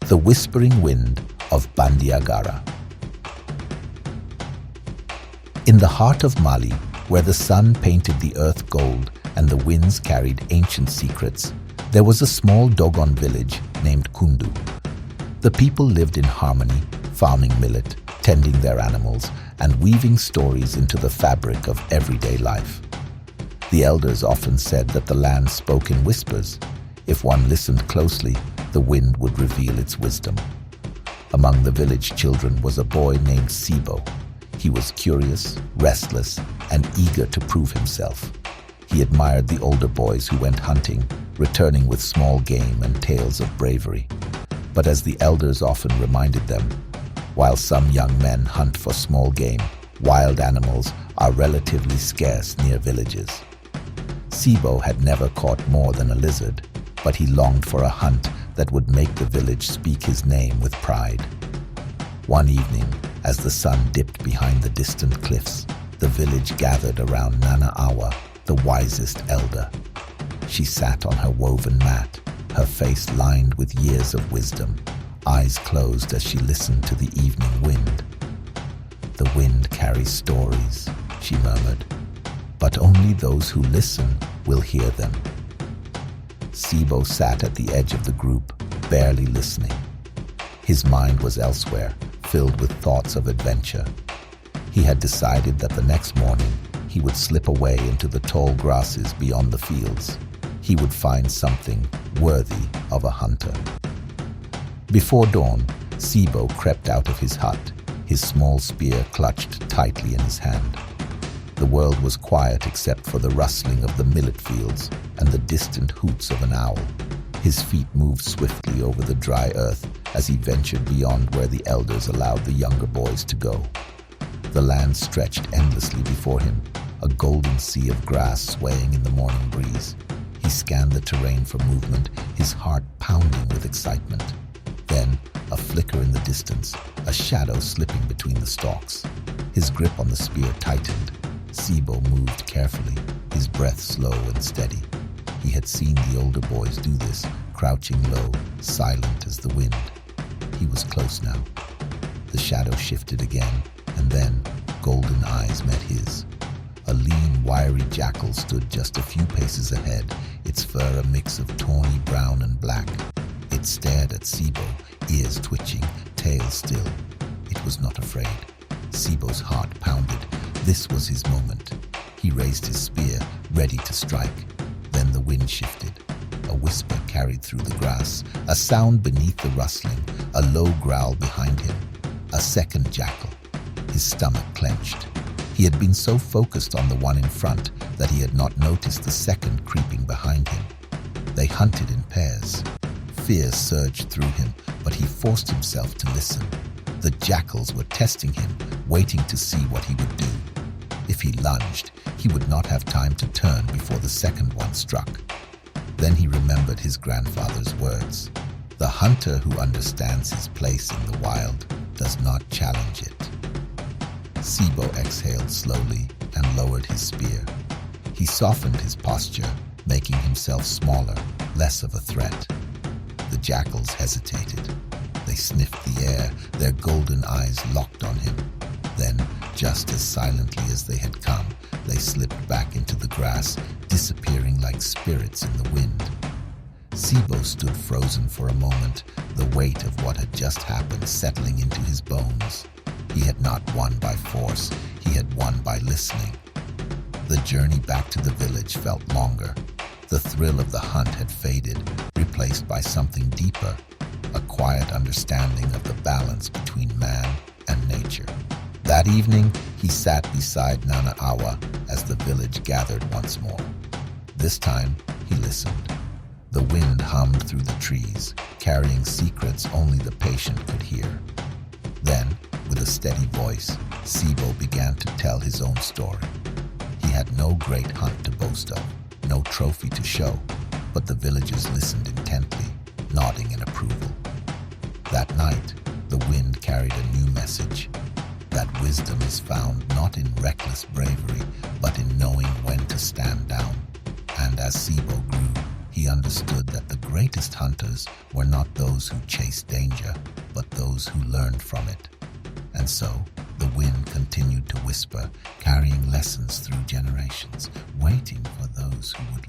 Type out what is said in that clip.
The Whispering Wind of Bandiagara. In the heart of Mali, where the sun painted the earth gold and the winds carried ancient secrets, there was a small Dogon village named Kundu. The people lived in harmony, farming millet, tending their animals, and weaving stories into the fabric of everyday life. The elders often said that the land spoke in whispers. If one listened closely, the wind would reveal its wisdom. Among the village children was a boy named Sibo. He was curious, restless, and eager to prove himself. He admired the older boys who went hunting, returning with small game and tales of bravery. But as the elders often reminded them, while some young men hunt for small game, wild animals are relatively scarce near villages. Sibo had never caught more than a lizard, but he longed for a hunt that would make the village speak his name with pride. One evening, as the sun dipped behind the distant cliffs, the village gathered around Nana Awa, the wisest elder. She sat on her woven mat, her face lined with years of wisdom, eyes closed as she listened to the evening wind. "The wind carries stories," she murmured, "but only those who listen will hear them." Sibo sat at the edge of the group, barely listening. His mind was elsewhere, filled with thoughts of adventure. He had decided that the next morning he would slip away into the tall grasses beyond the fields. He would find something worthy of a hunter. Before dawn, Sibo crept out of his hut, his small spear clutched tightly in his hand. The world was quiet except for the rustling of the millet fields and the distant hoots of an owl. His feet moved swiftly over the dry earth as he ventured beyond where the elders allowed the younger boys to go. The land stretched endlessly before him, a golden sea of grass swaying in the morning breeze. He scanned the terrain for movement, his heart pounding with excitement. Then, a flicker in the distance, a shadow slipping between the stalks. His grip on the spear tightened. Sibo moved carefully, his breath slow and steady. He had seen the older boys do this, crouching low, silent as the wind. He was close now. The shadow shifted again, and then golden eyes met his. A lean, wiry jackal stood just a few paces ahead, its fur a mix of tawny brown and black. It stared at Sibo, ears twitching, tail still. It was not afraid. Sibo's heart pounded. This was his moment. He raised his spear, ready to strike. Then the wind shifted. A whisper carried through the grass, a sound beneath the rustling, a low growl behind him. A second jackal. His stomach clenched. He had been so focused on the one in front that he had not noticed the second creeping behind him. They hunted in pairs. Fear surged through him, but he forced himself to listen. The jackals were testing him, waiting to see what he would do. If he lunged, he would not have time to turn before the second one struck. Then he remembered his grandfather's words. "The hunter who understands his place in the wild does not challenge it." Sibo exhaled slowly and lowered his spear. He softened his posture, making himself smaller, less of a threat. The jackals hesitated. They sniffed the air, their golden eyes locked on him. Then, just as silently as they had come, they slipped back into the grass, disappearing like spirits in the wind. Sibo stood frozen for a moment, the weight of what had just happened settling into his bones. He had not won by force, he had won by listening. The journey back to the village felt longer. The thrill of the hunt had faded, replaced by something deeper, a quiet understanding of the balance between man and nature. That evening, he sat beside Nana Awa as the village gathered once more. This time, he listened. The wind hummed through the trees, carrying secrets only the patient could hear. Then, with a steady voice, Sibo began to tell his own story. He had no great hunt to boast of, no trophy to show, but the villagers listened intently, nodding in approval. That night, the wind carried a new message. That wisdom is found not in reckless bravery, but in knowing when to stand down. And as Sibo grew, he he understood that the greatest hunters were not those who chased danger, but those who learned from it. And so, the wind continued to whisper, carrying lessons through generations, waiting for those who would